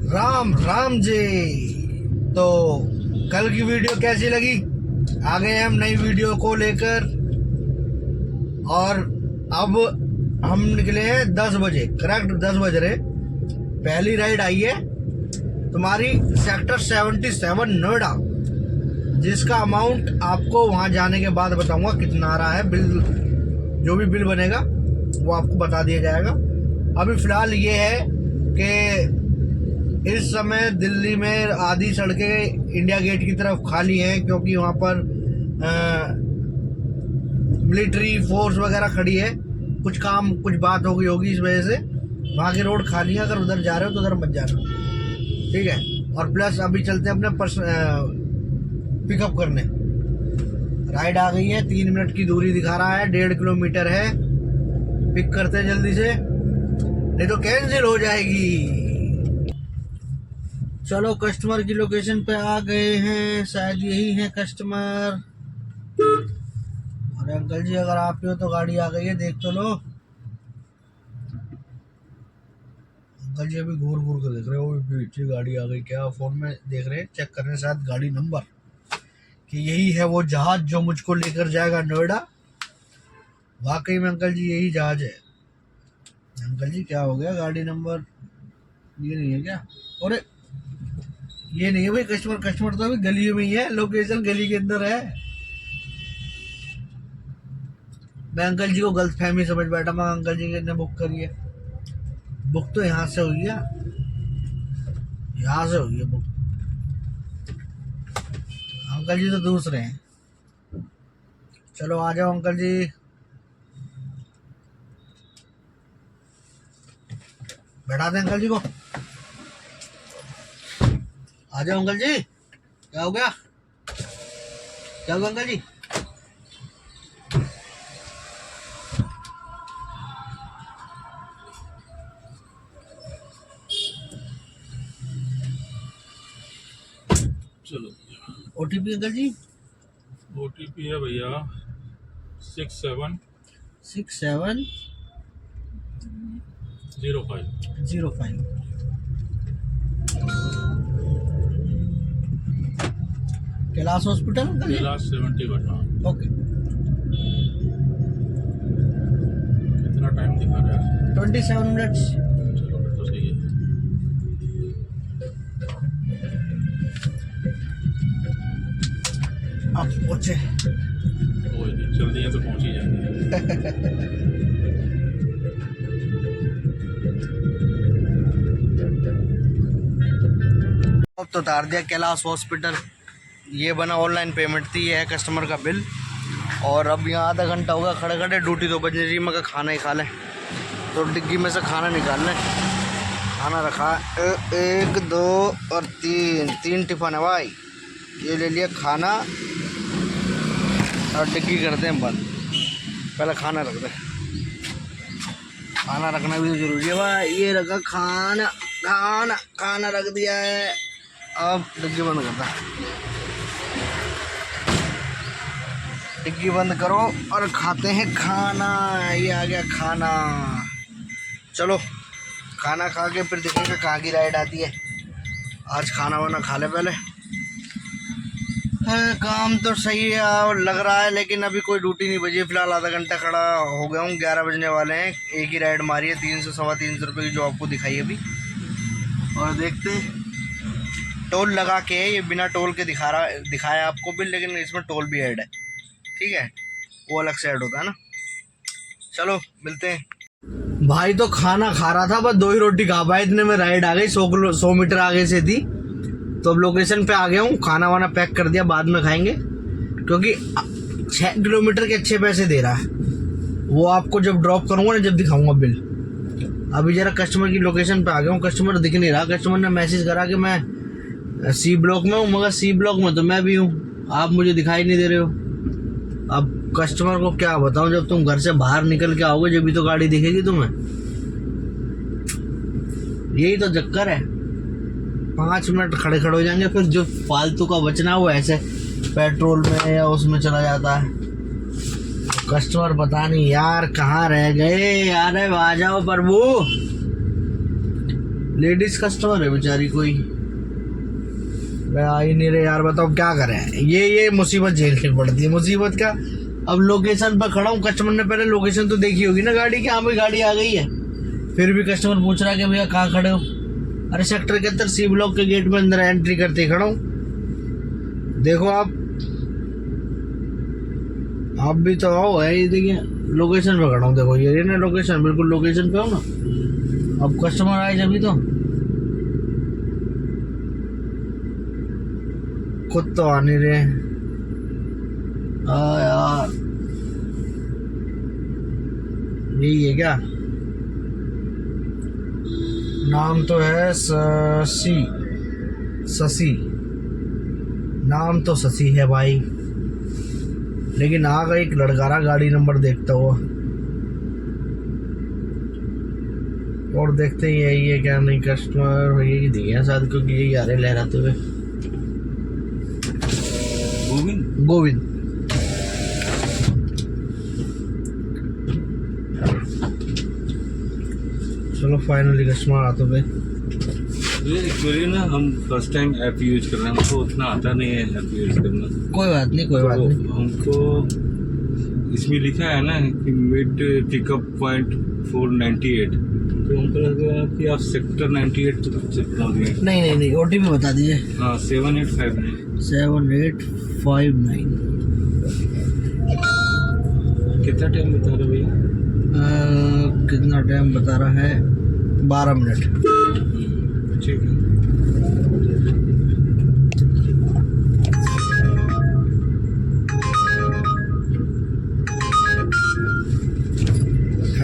राम राम जी। तो कल की वीडियो कैसी लगी? आ गए हम नई वीडियो को लेकर और अब हम निकले हैं 10 बजे, करेक्ट 10 बज रहे। पहली राइड आई है तुम्हारी सेक्टर 77 नोएडा, जिसका अमाउंट आपको वहां जाने के बाद बताऊंगा कितना आ रहा है। बिल जो भी बिल बनेगा वो आपको बता दिया जाएगा। अभी फिलहाल ये है कि इस समय दिल्ली में आधी सड़कें इंडिया गेट की तरफ खाली हैं, क्योंकि वहाँ पर मिलिट्री फोर्स वगैरह खड़ी है। कुछ बात हो गई होगी, इस वजह से वहाँ की रोड खाली है। अगर उधर जा रहे हो तो उधर मत जाना, ठीक है। और प्लस अभी चलते हैं अपने पिकअप करने। राइड आ गई है, 3 मिनट की दूरी दिखा रहा है, 1.5 किलोमीटर है। पिक करते हैं जल्दी से, नहीं तो कैंसिल हो जाएगी। चलो कस्टमर की लोकेशन पे आ गए हैं, शायद यही है कस्टमर। अरे अंकल जी, अगर आप हो तो गाड़ी आ गई है, देख तो लो। अंकल जी अभी घूर घूर कर देख रहे हो, पीछे गाड़ी आ गई क्या? फोन में देख रहे हैं, चेक कर रहे हैं शायद गाड़ी नंबर, कि यही है वो जहाज जो मुझको लेकर जाएगा नोएडा। वाकई में अंकल जी यही जहाज है। अंकल जी क्या हो गया? गाड़ी नंबर ये नहीं है क्या? अरे ये नहीं है भाई, कस्टमर तो अभी गली में ही है, लोकेशन गली के अंदर है। मैं अंकल जी को गलत फहमी समझ बैठा, मैं अंकल जी ने बुक करी है। बुक तो यहाँ से हुई है, यहाँ से हुई है बुक। अंकल जी तो दूसरे हैं। चलो आ जाओ अंकल जी, बैठा दे अंकल जी को। आ जाओ अंकल जी। क्या हो गया? क्या हुआ अंकल जी? चलो ओटीपी अंकल जी? ओटीपी है भैया 6705। 6705। कैलाश हॉस्पिटल अंकल जी? कैलाश 70 बटा। ओके। कितना टाइम दिखा रहा है? 27 मिनट्स। चलो फिर तो सही है। आप पहुंचे? कोई नहीं, चल दिए तो पहुंच ही जाएंगे। अब तो उतार दिया कैलाश हॉस्पिटल। ये बना ऑनलाइन पेमेंट थी, ये है कस्टमर का बिल। और अब यहाँ आधा घंटा होगा खड़े खड़े, ड्यूटी 2 बजे रही। मगर खाना ही खा लें, तो डिग्गी में से खाना निकाल लें। खाना रखा है 1 2 और 3 टिफिन है भाई। ये ले लिया खाना और डिग्गी करते हैं बंद। पहले खाना रख दे, खाना रखना भी जरूरी है भाई। ये रखा खाना, खाना रख दिया है। अब डिग्गी बंद करता, डिग्गी बंद करो और खाते हैं खाना। ये आ गया खाना। चलो खाना खा के फिर देखेंगे कहाँ की राइड आती है। आज खाना वाना खा ले पहले। काम तो सही है और लग रहा है, लेकिन अभी कोई ड्यूटी नहीं बजी। फिलहाल आधा घंटा खड़ा हो गया हूँ, 11 बजने वाले हैं। एक ही राइड मारी है, 300 सवा 300 रुपये की, जो आपको दिखाई अभी। और देखते टोल लगा के, ये बिना टोल के दिखाया आपको बिल, लेकिन इसमें टोल भी ऐड है, ठीक है, वो अलग से ऐड होता है ना। चलो मिलते हैं। भाई तो खाना खा रहा था, बस 2 ही रोटी खा पाया, इतने में राइड आ गई। 100 मीटर आगे से थी, तो अब लोकेशन पे आ गया हूँ। खाना वाना पैक कर दिया, बाद में खाएंगे, क्योंकि 6 किलोमीटर के अच्छे पैसे दे रहा है वो। आपको जब ड्रॉप करूँगा ना, जब दिखाऊंगा बिल। अभी जरा कस्टमर की लोकेशन पे आ गया हूँ, कस्टमर दिख नहीं रहा। कस्टमर ने मैसेज करा कि मैं सी ब्लॉक में हूँ, मगर सी ब्लॉक में तो मैं भी हूँ, आप मुझे दिखाई नहीं दे रहे हो। अब कस्टमर को क्या बताऊँ, जब तुम घर से बाहर निकल के आओगे जब भी तो गाड़ी दिखेगी तुम्हें। यही तो चक्कर है, 5 मिनट खड़े हो जाएंगे, फिर जो फालतू का बचना वो ऐसे पेट्रोल में या उसमें चला जाता है। कस्टमर पता नहीं यार कहाँ रह गए यार। आ जाओ प्रभु, लेडीज कस्टमर है बेचारी कोई, आ ही नहीं रहे यार। बताओ क्या करें, ये मुसीबत झेलनी पड़ती है। मुसीबत क्या, अब लोकेशन पर खड़ा हूँ, कस्टमर ने पहले लोकेशन तो देखी होगी ना गाड़ी की, हाँ भाई गाड़ी आ गई है, फिर भी कस्टमर पूछ रहा है कि भैया कहाँ खड़े हो। अरे सेक्टर 71 सी ब्लॉक के गेट में अंदर एंट्री करते ही खड़ा हूँ। देखो आप भी तो आओ, है ये देखिए लोकेशन पे खड़ा हूँ। देखो ये ना लोकेशन, बिल्कुल लोकेशन पे हो ना। अब कस्टमर आए जब तो खुद तो आ नहीं रहे। यार यही है क्या, नाम तो है शशि, नाम तो शशि है भाई, लेकिन आ गई एक लड़कारा गाड़ी नंबर देखता हुआ। और देखते ही यही है क्या, नहीं कस्टमर यही दिए शायद, क्योंकि यही आ रहे लहराते हुए। गोविंद चलो फाइनली कस्टमर आ तो गए। ये एक्चुअली ना हम फर्स्ट टाइम ऐप यूज कर रहे हैं, हमको उतना आता नहीं है ऐप यूज करना। कोई बात नहीं, कोई बात नहीं। हमको इसमें लिखा है ना कि मिड पिकअप पॉइंट 498, तो हमको लगा कि आप सेक्टर 98 तो पहुँच गए। नहीं OTP बता दीजिए। हाँ 7859। 7859। कितना टाइम बता रहे भैया? कितना टाइम बता रहा है, 12 मिनट। ठीक है।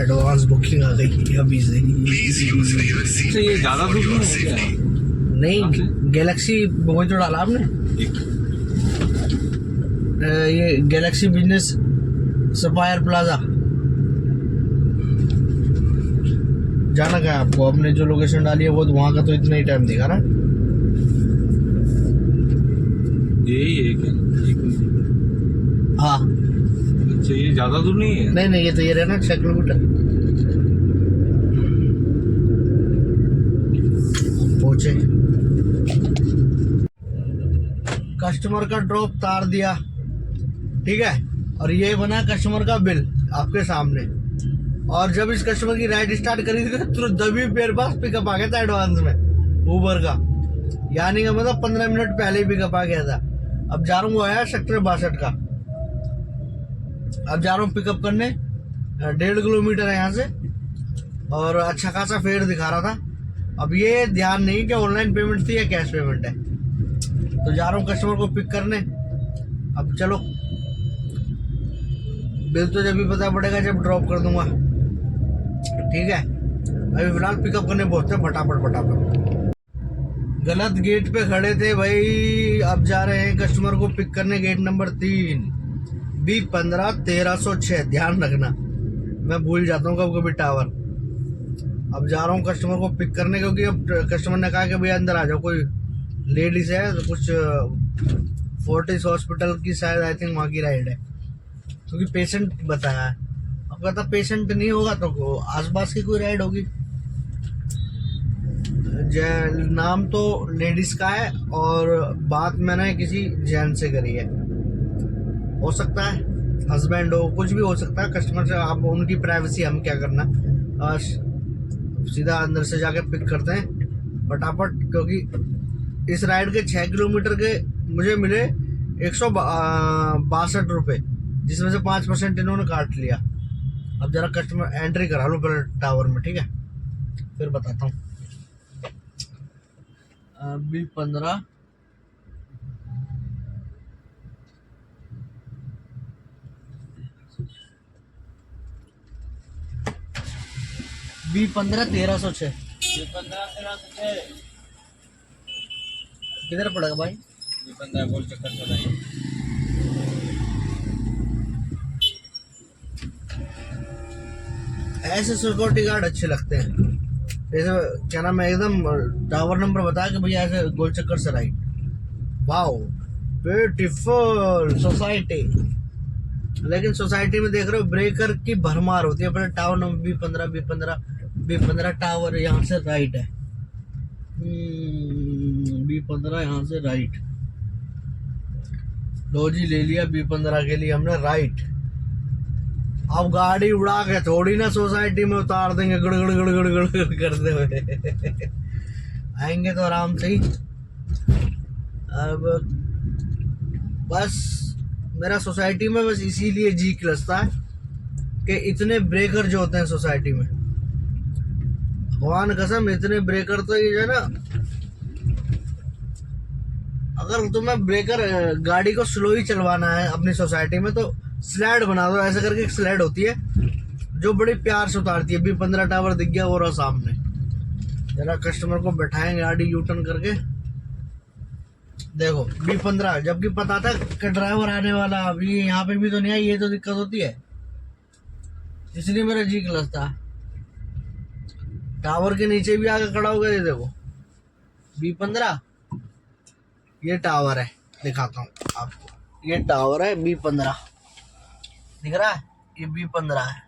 एडवांस बुकिंग आ गई अभी से। तो ये ज़्यादा दूर नहीं है क्या? नहीं, गैलेक्सी वही तो डाला आपने, ये गैलेक्सी बिजनेस सफायर प्लाजा। जाना क्या है आपको, आपने जो लोकेशन डाली है वो तो वहाँ का तो इतना ही टाइम दिखा रहा है। यही है क्या? हाँ अच्छा, ये ज़्यादा दूर नहीं है? नहीं ये तो ये रहना 6 किलोमीटर। पहुंचे, कस्टमर का ड्रॉप तार दिया, ठीक है, और ये बना कस्टमर का बिल आपके सामने। और जब इस कस्टमर की राइड स्टार्ट करी थी तो तुरंत तभी मेरे पास पिकअप आ गया था एडवांस में उबर का, यानी कि मतलब 15 मिनट पहले ही पिकअप आ गया था। अब जा रहा हूँ, वो आया सेक्टर 62 का, अब जा रहा हूँ पिकअप करने। 1.5 किलोमीटर है यहाँ से, और अच्छा खासा फेयर दिखा रहा था। अब ये ध्यान नहीं कि ऑनलाइन पेमेंट थी या कैश पेमेंट है, तो जा रहा हूँ कस्टमर को पिक करने। अब चलो, बिल तो जब भी पता पड़ेगा जब ड्रॉप कर दूंगा, ठीक है। अभी फिलहाल पिकअप करने पहुंचते हैं फटाफट। गलत गेट पे खड़े थे भाई, अब जा रहे हैं कस्टमर को पिक करने, गेट नंबर 3 B15 1306। ध्यान रखना, मैं भूल जाता हूँ कभी टावर। अब जा रहा हूँ कस्टमर को पिक करने, क्योंकि अब कस्टमर ने कहा कि भैया अंदर आ जाओ, कोई लेडीज है तो कुछ फोर्टिस हॉस्पिटल की शायद, आई थिंक वहाँ की राइड है, क्योंकि पेशेंट बताया है। अब कहता पेशेंट नहीं होगा तो आसपास की कोई राइड होगी। नाम तो लेडीज का है और बात मैंने किसी जेंट्स से करी है, हो सकता है हस्बैंड हो, कुछ भी हो सकता है। कस्टमर से आप, उनकी प्राइवेसी, हम क्या करना। सीधा अंदर से जाके पिक करते हैं फटाफट, क्योंकि इस राइड के 6 किलोमीटर के मुझे मिले 162 रुपये, जिसमें से 5% इन्होंने काट लिया। अब जरा कस्टमर एंट्री करा लो पहले टावर में, ठीक है, फिर बताता हूँ। B15 1306। किधर पड़ेगा भाई? B15 गोल चक्कर चलाइए। ऐसे सिक्योरिटी गार्ड अच्छे लगते हैं, जैसे क्या नाम है, एकदम टावर नंबर बता के भैया ऐसे गोल चक्कर से राइट। Wow beautiful society. लेकिन सोसाइटी में देख रहे हो ब्रेकर की भरमार होती है। अपने टावर नंबर B15 टावर यहाँ से राइट है, B15 यहाँ से राइट। लो जी, ले लिया B15 के लिए हमने राइट। अब गाड़ी उड़ा के थोड़ी ना सोसाइटी में उतार देंगे गड़गड़ गड़गड़ गड़गड़ करते हुए। आएंगे तो आराम से ही। अब बस मेरा सोसाइटी में बस इसीलिए जी खिलस्ता है कि इतने ब्रेकर जो होते हैं सोसाइटी में, भगवान कसम इतने ब्रेकर तो ये जो है ना, अगर तुम्हें ब्रेकर गाड़ी को स्लो ही चलवाना है अपनी सोसाइटी में तो स्लाइड बना दो। ऐसे करके एक स्लाइड होती है जो बड़ी प्यार से उतारती है। B15 टावर दिख गया वो रहा सामने। जरा कस्टमर को बैठाएंगे गाड़ी यूटर्न करके। देखो B15, जबकि पता था कि ड्राइवर आने वाला, अभी यहाँ पे भी तो नहीं आई। ये तो दिक्कत होती है, इसलिए मेरा जी क्लच था। टावर के नीचे भी आके खड़ा हो गया। ये देखो B15, ये टावर है, दिखाता हूँ आपको। ये टावर है B15, दिख रहा है? ये B15 है।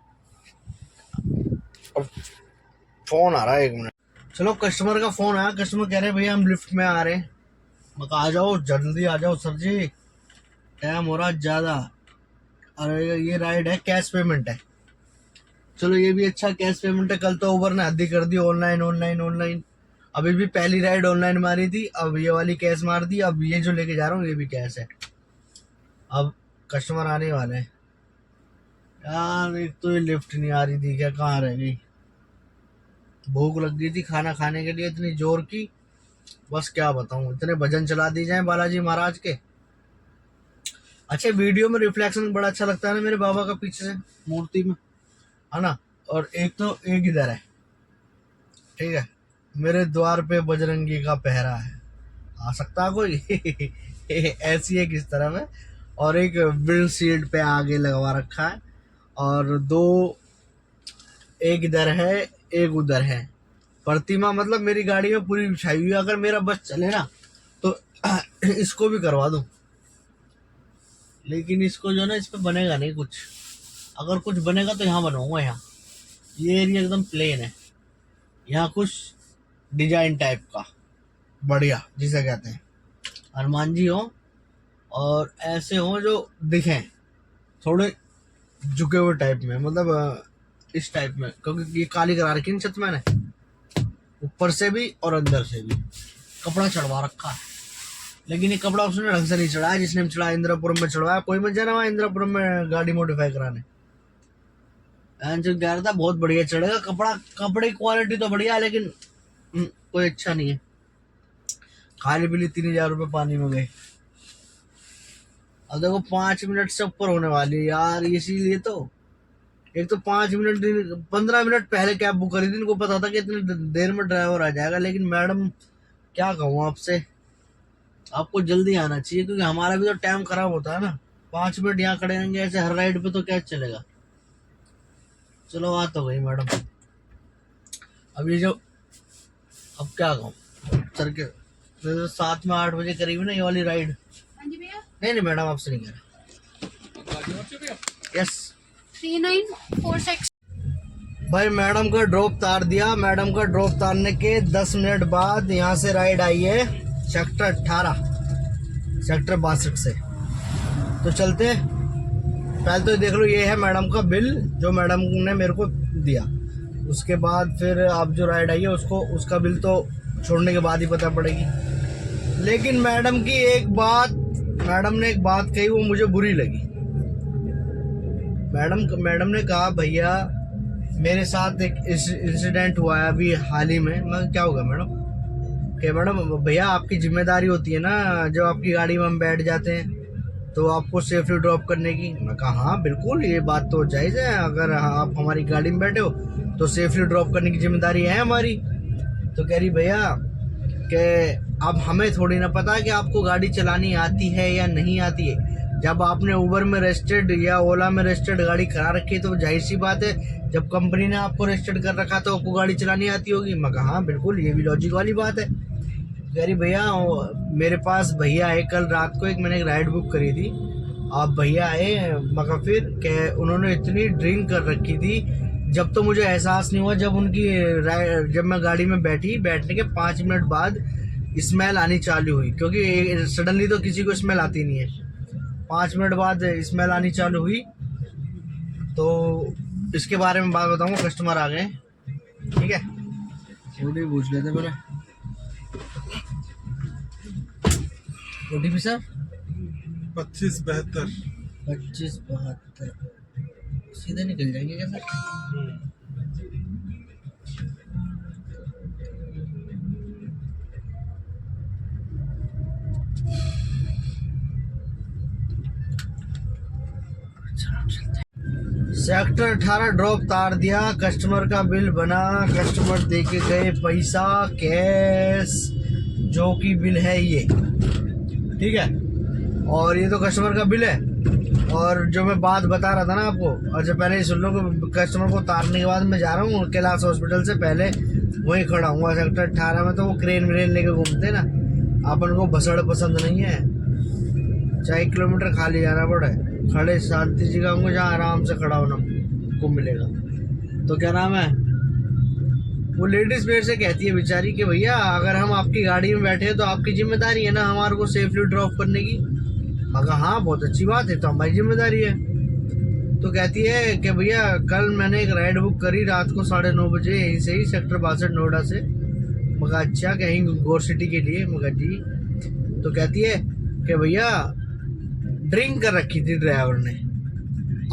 और फोन आ रहा है, 1 मिनट। चलो, कस्टमर का फोन आया। कस्टमर कह रहे हैं भैया हम लिफ्ट में आ रहे हैं। मैं कहा आ जाओ, जल्दी आ जाओ सर जी, टाइम हो रहा ज्यादा। अरे ये राइड है, कैश पेमेंट है। चलो ये भी अच्छा, कैश पेमेंट है। कल तो उबर ने हद्दी कर दी, ऑनलाइन ऑनलाइन ऑनलाइन। अभी भी पहली राइड ऑनलाइन मारी थी, अब ये वाली कैश मार दी। अब ये जो लेके जा रहा हूँ ये भी कैश है। अब कस्टमर आने वाले हैं यार। एक तो ये लिफ्ट नहीं आ रही थी, क्या कहाँ रह गई? भूख लग गई थी खाना खाने के लिए, इतनी जोर की, बस क्या बताऊं। इतने भजन चला दिए जाए बालाजी महाराज के। अच्छा, वीडियो में रिफ्लेक्शन बड़ा अच्छा लगता है ना मेरे बाबा का पीछे से मूर्ति में, है ना। और एक तो एक इधर है, ठीक है, मेरे द्वार पे बजरंगी का पहरा है, आ सकता कोई? ऐसी एक इस तरफ है और एक विंडशील्ड पे आगे लगवा रखा है, और 2 एक इधर है एक उधर है। प्रतिमा मतलब मेरी गाड़ी में पूरी बिछाई हुई है। अगर मेरा बस चले ना तो इसको भी करवा दूं, लेकिन इसको जो ना, इस पे बनेगा नहीं कुछ। अगर कुछ बनेगा तो यहाँ बनवाऊंगा। यहाँ ये एरिया एकदम प्लेन है, यहाँ कुछ डिजाइन टाइप का बढ़िया, जिसे कहते हैं हनुमान जी हो और ऐसे हो जो दिखें थोड़े झुके हुए टाइप में, मतलब इस टाइप में। क्योंकि ये काली करा रखी है छत मैंने, ऊपर से भी और अंदर से भी कपड़ा चढ़वा रखा है। लेकिन ये कपड़ा उसने ढंग से नहीं चढ़ाया, जिसने भी चढ़ाया इंद्रपुरम में चढ़वाया। कोई मत जाना वहाँ इंद्रपुरम में गाड़ी मॉडिफाई कराने। जो कह रहा था बहुत बढ़िया चढ़ेगा कपड़ा, कपड़े की क्वालिटी तो बढ़िया है, लेकिन कोई अच्छा नहीं है। खाली पीली 3000 रुपये पानी में गए। अब देखो 5 मिनट से ऊपर होने वाली है यार, इसीलिए तो। एक तो 5 मिनट 15 मिनट पहले कैब बुक करी थी, इनको पता था कि इतनी देर में ड्राइवर आ जाएगा। लेकिन मैडम क्या कहूँ आपसे, आपको जल्दी आना चाहिए, क्योंकि हमारा भी तो टाइम खराब होता है ना। 5 मिनट यहाँ खड़े रहेंगे ऐसे हर राइड पे तो क्या चलेगा। चलो आ तो गई मैडम। अब ये जो, अब क्या कहूँ सर के, 7 में 8 बजे करीब ना ये वाली राइड। नहीं मैडम, आपसे नहीं कह रहा। यस 3946। भाई मैडम का ड्रॉप तार दिया। मैडम का ड्रॉप तारने के 10 मिनट बाद यहाँ से राइड आई है सेक्टर 18, सेक्टर 62 से। तो चलते, पहले तो देख लो, ये है मैडम का बिल जो मैडम ने मेरे को दिया। उसके बाद फिर आप जो राइड आई है उसको, उसका बिल तो छोड़ने के बाद ही पता पड़ेगी। लेकिन मैडम की एक बात, मैडम ने एक बात कही वो मुझे बुरी लगी। मैडम ने कहा भैया मेरे साथ एक इंसिडेंट हुआ है अभी हाल ही में। मैं क्या होगा मैडम? कि मैडम भैया आपकी जिम्मेदारी होती है ना, जब आपकी गाड़ी में हम बैठ जाते हैं तो आपको सेफली ड्रॉप करने की। मैं कहा हाँ बिल्कुल, ये बात तो जायज़ है, अगर आप हमारी गाड़ी में बैठे हो तो सेफली ड्रॉप करने की जिम्मेदारी है हमारी। तो कह रही भैया कि अब हमें थोड़ी ना पता कि आपको गाड़ी चलानी आती है या नहीं आती है। जब आपने उबर में रजिस्टर्ड या ओला में रजिस्टर्ड गाड़ी करा रखी है तो जाहिर सी बात है, जब कंपनी ने आपको रजिस्टर्ड कर रखा तो आपको गाड़ी चलानी आती होगी। मैं कहा हाँ बिल्कुल, ये भी लॉजिक वाली बात है। कह रही भैया मेरे पास भैया आए कल रात को, मैंने एक राइड बुक करी थी, आप भैया आए मगर फिर उन्होंने इतनी ड्रिंक कर रखी थी जब तो मुझे एहसास नहीं हुआ, जब मैं गाड़ी में बैठने के 5 मिनट बाद स्मेल आनी चालू हुई, क्योंकि सडनली तो किसी को स्मेल आती नहीं है। 5 मिनट बाद स्मेल आनी चालू हुई। तो इसके बारे में बात बताऊंगा, कस्टमर आ गए, ठीक है, ओटीपी पूछ लेते पहले। OTP sir 2572। 2572 सीधे निकल जाएंगे क्या सर? सेक्टर 18 ड्रॉप तार दिया, कस्टमर का बिल बना, कस्टमर दे के गए पैसा कैश, जो कि बिल है ये, ठीक है। और ये तो कस्टमर का बिल है। और जो मैं बात बता रहा था ना आपको, और जब पहले ही सुन लो कि कस्टमर को तारने के बाद मैं जा रहा हूँ कैलाश हॉस्पिटल से पहले वहीं खड़ा हूँ सेक्टर 18 में। तो वो क्रेन व्रेन लेके घूमते ना, अपन को भसड़ पसंद नहीं है, चाहे किलोमीटर खाली जाना पड़े, खड़े शांति जगह होंगे जहाँ आराम से खड़ा होना को मिलेगा। तो क्या नाम है, वो लेडीज मेरे से कहती है बेचारी कि भैया अगर हम आपकी गाड़ी में बैठे हैं तो आपकी जिम्मेदारी है ना हमारे को सेफली ड्रॉप करने की। मगर हाँ बहुत अच्छी बात है, तो हमारी जिम्मेदारी है। तो कहती है कि भैया कल मैंने एक राइड बुक करी रात को 9:30 बजे यहीं से ही सेक्टर 62 नोएडा से। मगर अच्छा कहीं गोर सिटी के लिए। मगर जी तो कहती है कि भैया ड्रिंक कर रखी थी ड्राइवर ने।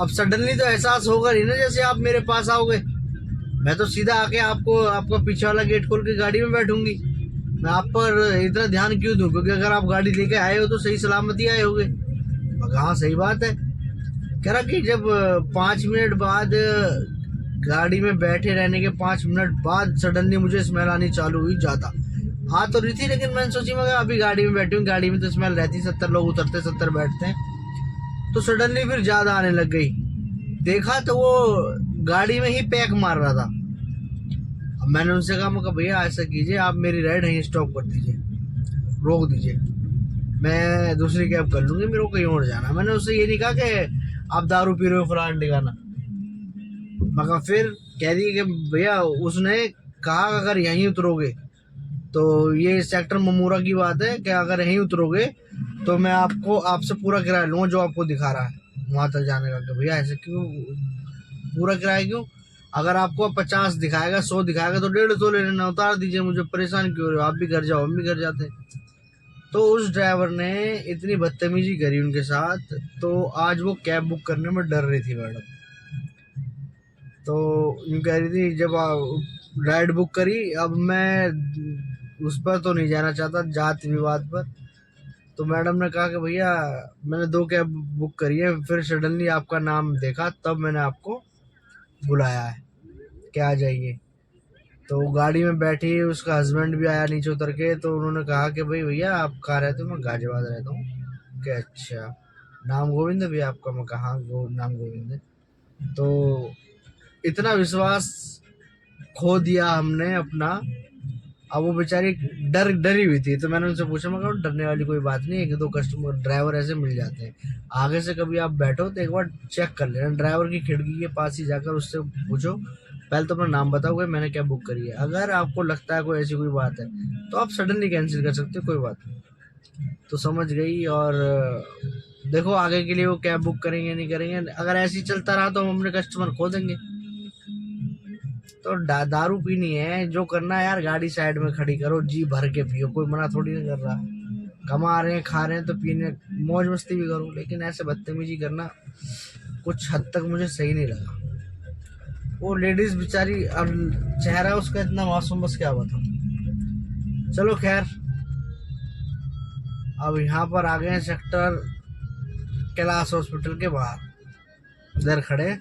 अब सडनली तो एहसास होगा नहीं ना जैसे आप मेरे पास आओगे, मैं तो सीधा आके आपका पीछे वाला गेट खोल के गाड़ी में बैठूंगी। मैं आप पर इतना ध्यान क्यों दूं, क्योंकि अगर आप गाड़ी लेके आए हो तो सही सलामती आए होगे। हाँ सही बात है। कह रहा कि जब 5 मिनट बाद गाड़ी में बैठे रहने के 5 मिनट बाद सडनली मुझे स्मेल आनी चालू हुई ज्यादा। हाँ तो रही थी, लेकिन मैंने सोची मगर अभी गाड़ी में बैठी हूँ, गाड़ी में तो स्मेल रहती, 70 लोग उतरते 70 बैठते हैं, तो सडनली फिर ज्यादा आने लग गई। देखा तो वो गाड़ी में ही पैक मार रहा था। अब मैंने उनसे कहा, मैं भैया ऐसा कीजिए आप मेरी राइड यहीं स्टॉप कर दीजिए, रोक दीजिए, मैं दूसरी कैब कर लूंगी, मेरे को कहीं और जाना। मैंने उससे ये नहीं कहा कि आप दारू पी रहे हो फलान ठिकाना। मगर फिर कह दी कि भैया उसने कहा अगर यहीं उतरोगे तो ये सेक्टर ममूरा की बात है कि अगर यहीं उतरोगे तो मैं आपसे पूरा किराया लूँगा जो आपको दिखा रहा है वहाँ तक जाने का। कि भैया ऐसे क्यों पूरा किराया क्यों, अगर आपको 50 दिखाएगा 100 दिखाएगा तो 150 ले लेना, उतार दीजिए, मुझे परेशान क्यों हो रहे हो, आप भी घर जाओ हम भी घर जाते। तो उस ड्राइवर ने इतनी बदतमीजी करी उनके साथ, तो आज वो कैब बुक करने में डर रही थी मैडम। तो यूँ कह रही थी जब राइड बुक करी, अब मैं उस पर तो नहीं जाना चाहता जात विवाद पर। तो मैडम ने कहा कि भैया मैंने 2 कैब बुक करी है, फिर सडनली आपका नाम देखा तब मैंने आपको बुलाया है कि आ जाइए। तो गाड़ी में बैठी उसका हस्बैंड भी आया नीचे उतर के। तो उन्होंने कहा कि भाई भैया आप कहाँ रहते हो, मैं गाजियाबाद रहता हूँ। कि अच्छा नाम गोविंद है भैया आपका, मैं कहा नाम गोविंद है। तो इतना विश्वास खो दिया हमने अपना। अब वो बेचारी डरी हुई थी। तो मैंने उनसे पूछा, मैं कहा डरने वाली कोई बात नहीं है, 1-2 कस्टमर ड्राइवर ऐसे मिल जाते हैं, आगे से कभी आप बैठो तो एक बार चेक कर लेना, ड्राइवर की खिड़की के पास ही जाकर उससे पूछो पहले तो अपना नाम बताओगे मैंने क्या बुक करी है। अगर आपको लगता है कोई ऐसी कोई बात है तो आप सडनली कैंसिल कर सकते हो, कोई बात नहीं। तो समझ गई। और देखो आगे के लिए वो कैब बुक करेंगे नहीं करेंगे, अगर ऐसे ही चलता रहा तो हम अपने कस्टमर खो देंगे। तो दारू पीनी है जो करना है यार, गाड़ी साइड में खड़ी करो, जी भर के पियो, कोई मना थोड़ी नहीं कर रहा। कमा रहे हैं खा रहे हैं तो पीने मौज मस्ती भी करो, लेकिन ऐसे बदतमीजी करना कुछ हद तक मुझे सही नहीं लगा। वो लेडीज बेचारी, अब चेहरा उसका इतना मासूम, बस क्या बताऊं। चलो खैर, अब यहाँ पर आ गए हैं सेक्टर कैलाश हॉस्पिटल के बाहर, इधर खड़े।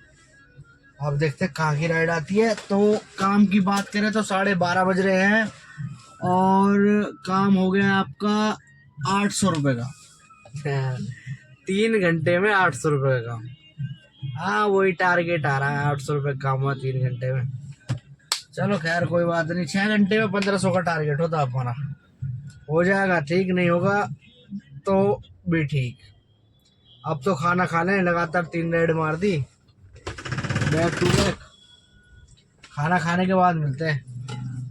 अब देखते हैं कहाँ की राइड आती है। तो काम की बात करें तो 12:30 बज रहे हैं और काम हो गया आपका 800 रुपये का। 3 घंटे में 800 रुपये का काम। हाँ वही टारगेट आ रहा है, 800 रुपये काम हुआ 3 घंटे में। चलो खैर कोई बात नहीं, 6 घंटे में 1500 का टारगेट होता हमारा। हो जाएगा, ठीक नहीं होगा तो भी ठीक। अब तो खाना खा लें, लगातार 3 राइड मार दी बैक टू बैक, खाना खाने के बाद मिलते हैं।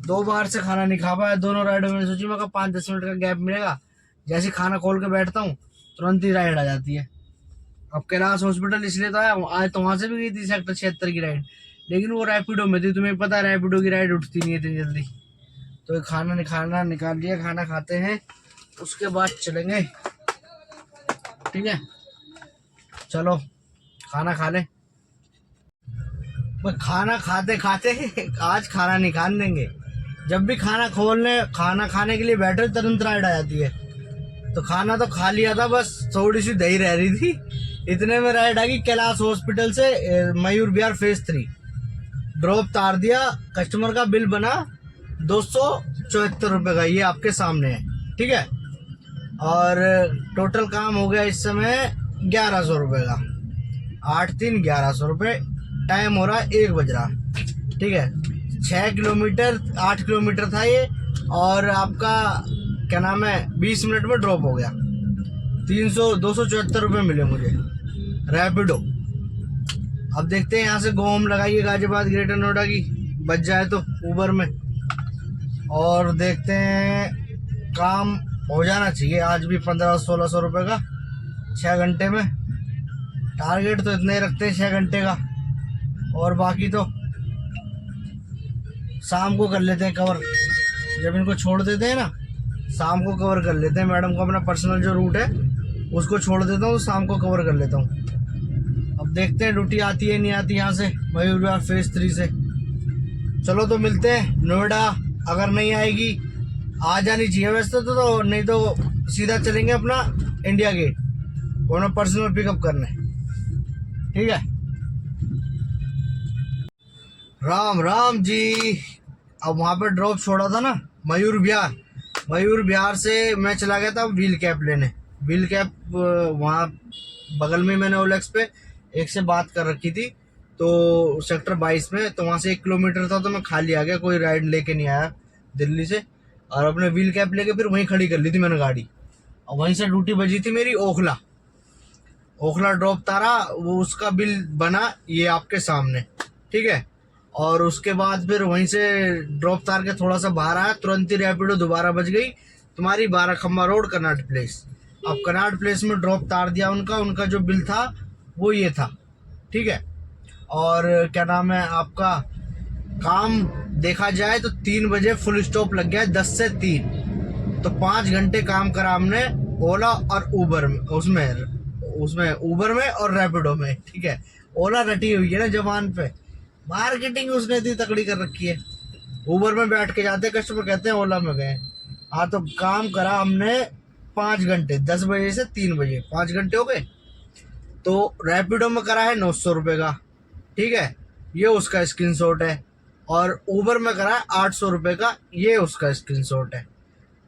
2 बार से खाना नहीं खा पाया दोनों राइडों में। सोची मैं 5-10 मिनट का गैप मिलेगा, जैसे खाना खोल के बैठता हूँ तुरंत ही राइड आ जाती है। अब कैलाश हॉस्पिटल इसलिए तो आया, आज तो वहां से भी गई थी सेक्टर 76 की राइड, लेकिन वो रैपिडो में थी। तुम्हें पता है रैपिडो की राइड उठती नहीं है इतनी जल्दी। तो खाना निकाल लिया, खाना खाते हैं उसके बाद चलेंगे। ठीक है चलो खाना खा ले। खाना खाते खाते आज खाना नहीं खाने देंगे। जब भी खाना खाने के लिए बैठे तुरंत राइड आ जाती है। तो खाना तो खा लिया था, बस थोड़ी सी दही रह रही थी, इतने में राइड आ गई। कैलाश हॉस्पिटल से मयूर विहार फेज 3 ड्रॉप तार दिया। कस्टमर का बिल बना 274 रुपये का, ये आपके सामने है। ठीक है, और टोटल काम हो गया इस समय 1100 रुपये का। 8-3 1100 रुपये। टाइम हो रहा है 1 बज रहा। ठीक है, 8 किलोमीटर था ये, और आपका क्या नाम है 20 मिनट में ड्रॉप हो गया। 274 रुपये मिले मुझे रैपिडो। अब देखते हैं यहाँ से गो होम लगाइए गाजियाबाद ग्रेटर नोएडा की, बच जाए तो उबर में, और देखते हैं काम हो जाना चाहिए आज भी 1500-1600 रुपये का 6 घंटे में। टारगेट तो इतना ही रखते हैं 6 घंटे का, और बाकी तो शाम को कर लेते हैं कवर। जब इनको छोड़ देते हैं ना, शाम को कवर कर लेते हैं। मैडम को अपना पर्सनल जो रूट है उसको छोड़ देता हूँ, शाम को कवर कर लेता हूँ। अब देखते हैं ड्यूटी आती है नहीं आती यहाँ से मयूर विहार फेज 3 से। चलो तो मिलते हैं नोएडा। अगर नहीं आएगी आ जानी चाहिए वैसे तो नहीं तो सीधा चलेंगे अपना इंडिया गेट, वो पर्सनल पिकअप करने। ठीक है, राम राम जी। अब वहाँ पे ड्रॉप छोड़ा था ना मयूर विहार से मैं चला गया था व्हील कैप लेने। व्हील कैप वहाँ बगल में मैंने ओलेक्स पे एक से बात कर रखी थी, तो सेक्टर 22 में। तो वहाँ से 1 किलोमीटर था, तो मैं खाली आ गया, कोई राइड लेके नहीं आया दिल्ली से, और अपने व्हील कैप लेके फिर वहीं खड़ी कर ली थी मैंने गाड़ी। और वहीं से ड्यूटी बजी थी मेरी ओखला ड्रॉप तारा, वो उसका बिल बना ये आपके सामने। ठीक है, और उसके बाद फिर वहीं से ड्रॉप तार के थोड़ा सा बाहर आया, तुरंत ही रैपिडो दोबारा बज गई तुम्हारी 12 खम्बा रोड कनाट प्लेस। अब कनाट प्लेस में ड्रॉप तार दिया उनका जो बिल था वो ये था। ठीक है, और क्या नाम है आपका काम देखा जाए तो 3 बजे फुल स्टॉप लग गया, 10 से 3। तो 5 घंटे काम करा हमने ओला और उबर में, उसमें उबर में और रैपिडो में। ठीक है, ओला रटी हुई है ना जवान पे, मार्केटिंग उसने इतनी तकड़ी कर रखी है। उबर में बैठ के जाते कस्टमर, कहते हैं ओला में गए। हाँ, तो काम करा हमने 5 घंटे, 10 बजे से 3 बजे, 5 घंटे हो गए। तो रैपिडो में करा है 900 रुपये का। ठीक है, ये उसका स्क्रीनशॉट है। और उबर में करा है 800 रुपये का, ये उसका स्क्रीनशॉट है।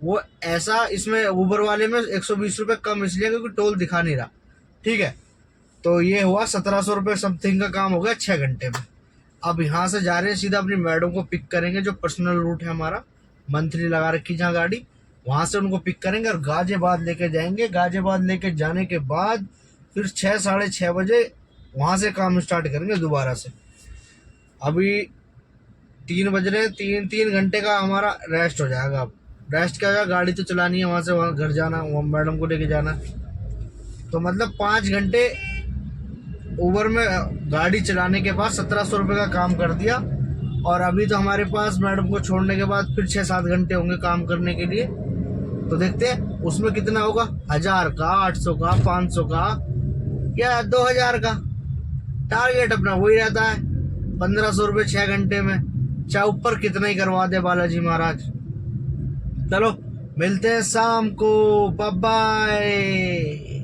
वो ऐसा, इसमें उबर वाले में 120 रुपये कम इसलिए क्योंकि टोल दिखा नहीं रहा। ठीक है, तो ये हुआ 1700 रुपये समथिंग का काम हो गया 6 घंटे में। अब यहाँ से जा रहे हैं सीधा अपनी मैडम को पिक करेंगे, जो पर्सनल रूट है हमारा, मंथली लगा रखी जहाँ गाड़ी, वहाँ से उनको पिक करेंगे और गाजियाबाद लेके जाएंगे। गाजियाबाद लेके जाने के बाद फिर 6-6:30 बजे वहाँ से काम स्टार्ट करेंगे दोबारा से। अभी 3 बज रहे, 3 घंटे का हमारा रेस्ट हो जाएगा। अब रेस्ट क्या होगा, गाड़ी तो चलानी है, वहाँ से वहाँ घर जाना, वहाँ मैडम को लेके जाना। तो मतलब 5 घंटे उबर में गाड़ी चलाने के बाद 1700 रुपये का काम कर दिया। और अभी तो हमारे पास मैडम को छोड़ने के बाद फिर 6-7 घंटे होंगे काम करने के लिए। तो देखते हैं उसमें कितना होगा, 1000 का, 800 का, 500 का या 2000 का। टारगेट अपना वही रहता है 1500 रुपये 6 घंटे में, चाहे ऊपर कितना ही करवा दे बालाजी महाराज। चलो मिलते हैं शाम को, बाय बाय।